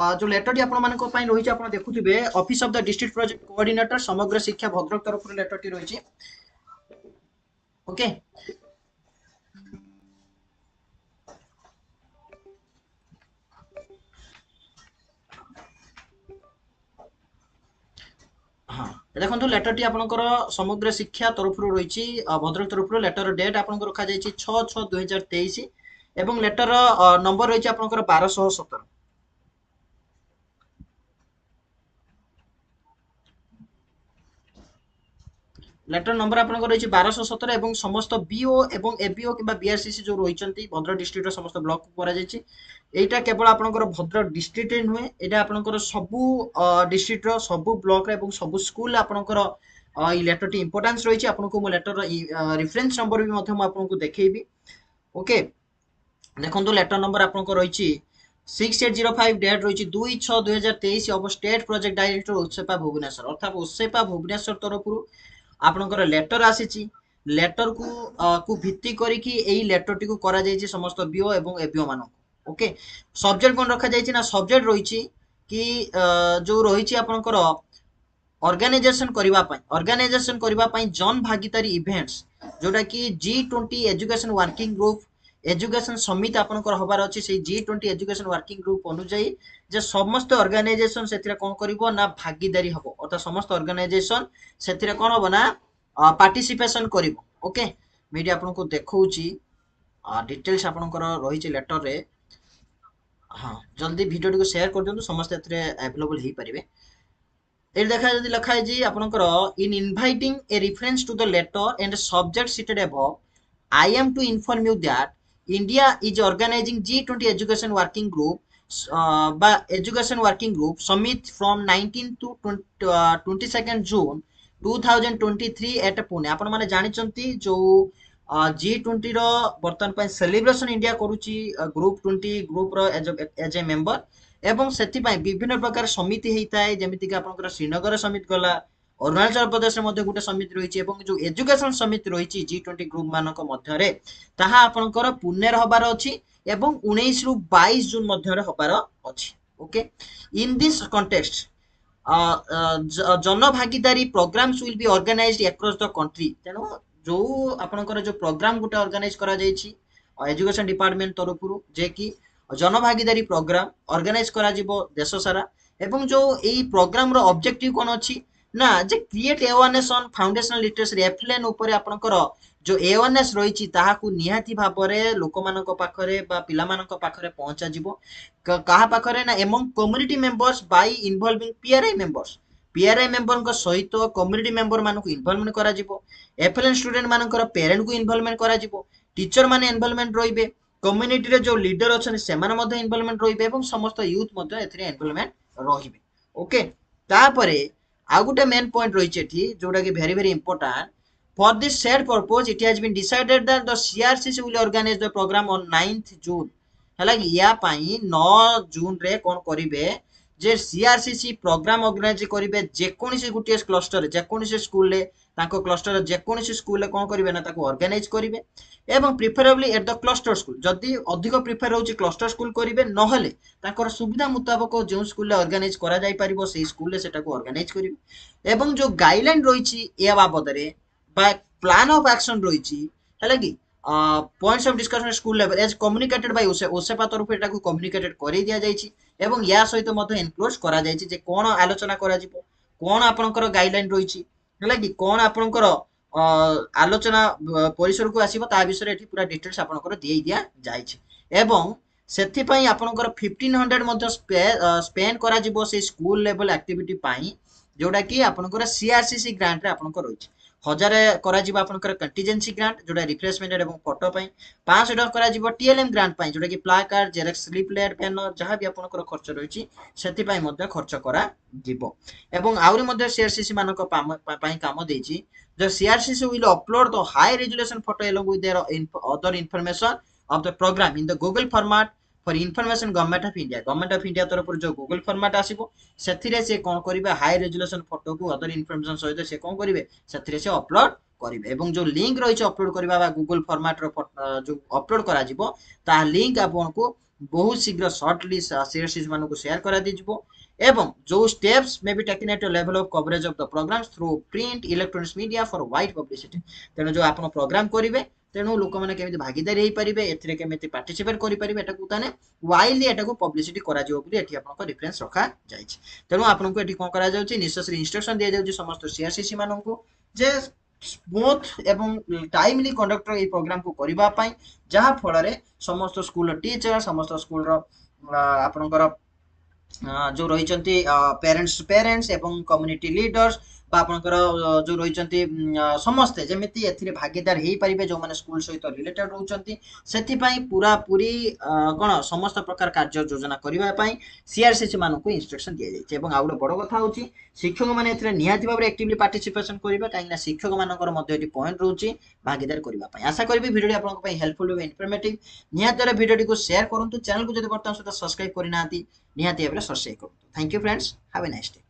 जो letter T आपण मानक पई रही आपण देखुथिबे office of the district project coordinator Samagra Shiksha Bhadrak तरफ लेटर टी रही ओके हाँ देखो लेटर टी आपंकर समग्र शिक्षा तरफ रही भद्रक तरफ लेटर डेट आपंकर रखा जाइए 6/6/2023 एवं लेटर नंबर रही आपंकर 1217 लेटर नंबर आपंकर रही 1217 एवं समस्त बीओ एवं एबीओ कि बीआरसीसी जो रही भद्रक डिस्ट्रिक्ट समस्त ब्लॉक को यहाँ केवल आपंकर भद्रक डिस्ट्रिक्ट नुहे यहाँ आपंकर सबू डिस्ट्रिक्ट सबू ब्लॉक एवं सबू स्कूल आपंकर लेटर टी इंपोर्टेंस रही आपको लेटर रेफरेंस नंबर भी आपको देखी ओके देखो लेटर नंबर आपको रही 6805 डेट रही 2/6/2023 अब स्टेट प्रोजेक्ट डायरेक्टर उत्सेपा भुवनेश्वर अर्थात उत्सेपा भुवनेश्वर तरफ आपणकर लेटर आसी लेटर को भित्ति करिकी एई लेटर टी को करा जायछि समस्त बीओ एवं एबीओ मान ओके सब्जेक्ट कोन रखा जायछि ना सब्जेक्ट रही कि जो रही आपणकर ऑर्गेनाइजेशन करबा पई जन भागीदारी इवेंट्स जोटा कि G20 education working group education समिति आपनकर हबार अछि से G20 एजुकेशन वर्किंग ग्रुप अनुଯାयी जे समस्त ऑर्गेनाइजेशन सेथिरे कोन करिवो ना भागीदारी हबो अर्थात समस्त ऑर्गेनाइजेशन सेथिरे कोन हबो ना पार्टिसिपेशन करिवो ओके मीडिया आपनको देखौची डिटेल्स आपनकर रहिछि लेटर रे हाँ जल्दी वीडियो को शेयर कर दियंतु समस्त एथिरे अवेलेबल हेई परिबे एट देखा जदि लिखा है जी आपनकर in inviting a reference to the letter and subject cited above I am to inform you that India is organizing G20 education working group by education working group summit from 19 to 22nd June 2023 at Pune आपण माने जानि चंती जो G20 रो वर्तमान पय celebration India करूची group 20 group रो as a member एवं सेति पय विभिन्न प्रकार समिति हेइताय जेमिति कि आपनकर श्रीनगर समिति गला अरुणाचल प्रदेश में मध्य गोटे समिति रही जो एजुकेशन समिति रही G20 ग्रुप मानक मध्य ताहा आपनकर पुणे हबार अछि एवं 19 रु 22 जून मध्य हबार अछि okay in this context Jan Bhagidari programmes will be organised across the country तेनो जो आपनकर जो प्रोग्राम गोटे ऑर्गेनाइज करा जायछि एजुकेशन डिपार्टमेंट तरफ जे कि जन भागीदारी प्रोग्राम ऑर्गेनाइज करा जिवो देश सारा एवं जो एई प्रोग्राम रो ऑब्जेक्टिव कोन अछि ना जे create awareness on foundational literacy FLN ऊपर आपनकर जो अवेयरनेस रही ताहाकू निहाती भाबरे लोक मानक पाखरे बा पिला मानक पाखरे पहुंचा जिवो कहा पाखरे ना among community members bye involving PRI member को सहित कम्युनिटी मेंबर मानक इन्वॉल्वमेंट करा जिवो एफएलएन स्टूडेंट मानकर पेरेंट को इन्वॉल्वमेंट करा जिवो टीचर माने इन्वॉल्वमेंट रहिबे कम्युनिटी रे जो लीडर अछन सेमान मध्ये इन्वॉल्वमेंट रहिबे एवं समस्त यूथ मध्ये एथरे इन्वॉल्वमेंट रहिबे ओके तापरे आउ गोटे मेन पॉइंट रही जोटा कि very very important for this said purpose it has been decided that the CRCC will organise the programme on 9th June हैला कि या पई 9 जून रे कोन करिवे जे सीआरसीसी प्रोग्राम ऑर्गेनाइज करिवे जे कोनसी गुटिया क्लस्टर जे कोनसी स्कूल रे ताको क्लस्टर जे कोनसी स्कूल रे कोन करिवे ना ताको ऑर्गेनाइज करिवे एवं preferably at the cluster school जदि अधिक प्रिफर होची क्लस्टर स्कूल करिवे नहले ताकर सुविधा मुताबिक जो स्कूल ऑर्गेनाइज करा जाय परिबो से स्कूल सेटा को ऑर्गेनाइज करिवे एवं जो गाइडलाइन रही ए बाबद प्लान ऑफ एक्शन रही है points of discussion school level as communicated by OSEPA तरफ एटा को कम्युनिकेटेड कर दिया जायछि एवं या सहित मध्य इनक्लूड करा जायछि जे कोन आलोचना करा जिवो कोन आपनकर गाइडलाइन रही है कि कोन आपनकर आलोचना परिसर को आसीबो ता विषय एठी पूरा डिटेल्स आपनकर दिया दिया जायछि एवं सेथि पई आपनकर 1500 मध्य स्पेंड करा जिवो से स्कूल लेवल एक्टिविटी पई जोटा कि आपनकर सीआरसीसी ग्रांट रे आपनकर रही 1000 करा जिवो आपनकर कंटीजेंसी ग्रांट जोटा रिफ्रेशमेंट एवं फोटो पई 500 टका करा जिवो टीएलएम ग्रांट पई जोटा कि प्ला कार्ड जेरक्स स्लिप लेट बैनर जहां भी आपनकर खर्च रही सेथि पई मध्य खर्च करा जिवो एवं आउरी मध्य सीआरसीसी मानक पई काम देछि the CRCC will upload the high resolution photo along with their other information of the program in the Google format for information government of India तरफ जो Google format आसीबो सेथिरे से कोन करिवे हाई रेजोल्यूशन फोटो को other information सहित से कोन करिवे सेथिरे से upload करिवे एवं जो लिंक रही अपलोड करबा बा Google format रो जो अपलोड करा जिवो ता लिंक आपनको बहुत शीघ्र सर्ट लिस्ट सीआरसी मानक शेयर करा दिजिबो एवं जो steps may be taken at level of coverage of the programmes through print electronics media for wide publicity तेणु जो आपण प्रोग्राम करिवे तेणु लोक मैंने केमी भागीदारी हो पारे एथिरे केमी पार्टिसिपेट करेंगे एटाकू ताने वाइडली एटाकू पब्लिसिटी करा जिवो बोली एठी आपनको रेफरेंस रखा जायछि तेणु आपनको एठी कोन करा जाउछि निश्चय इंस्ट्रक्शन दिया जाउछि समस्त सीआरसीसी माननको जे स्मूथ एवं टाइमली कंडक्टर ये प्रोग्राम को करबा पई जहा फल रे समस्त स्कूल टीचर समस्त स्कूल रो आपनकर जो रही पेरेन्ट्स पेरेन्ट्स एवं कम्युनिटी लीडर्स आपंकर जो रही समस्ते जमी ए भागीदार हो पारे जो मैंने स्कूल सहित रिलेटेड रोचंती से पूरा पूरी कौन समस्त प्रकार कार्य योजना करने सीआरसीसी मानक इंस्ट्रक्शन दि जाए आउ गोटे बड़ कथा हूँ शिक्षक मैंने निहाती भाव एक्टिवली पार्टिसिपेशन करेंगे कहीं शिक्षक मानकर पॉइंट रोचे भागीदार करने आशा करी भिडियो आपको हेल्पफुल इनफॉर्मेटिव निहाती भिडियो को शेयर करूँ चैनल को जब बर्तमान सहित सब्सक्राइब करना निहाती भाव सब्सक्राइब करूँ thank you friends have a nice day.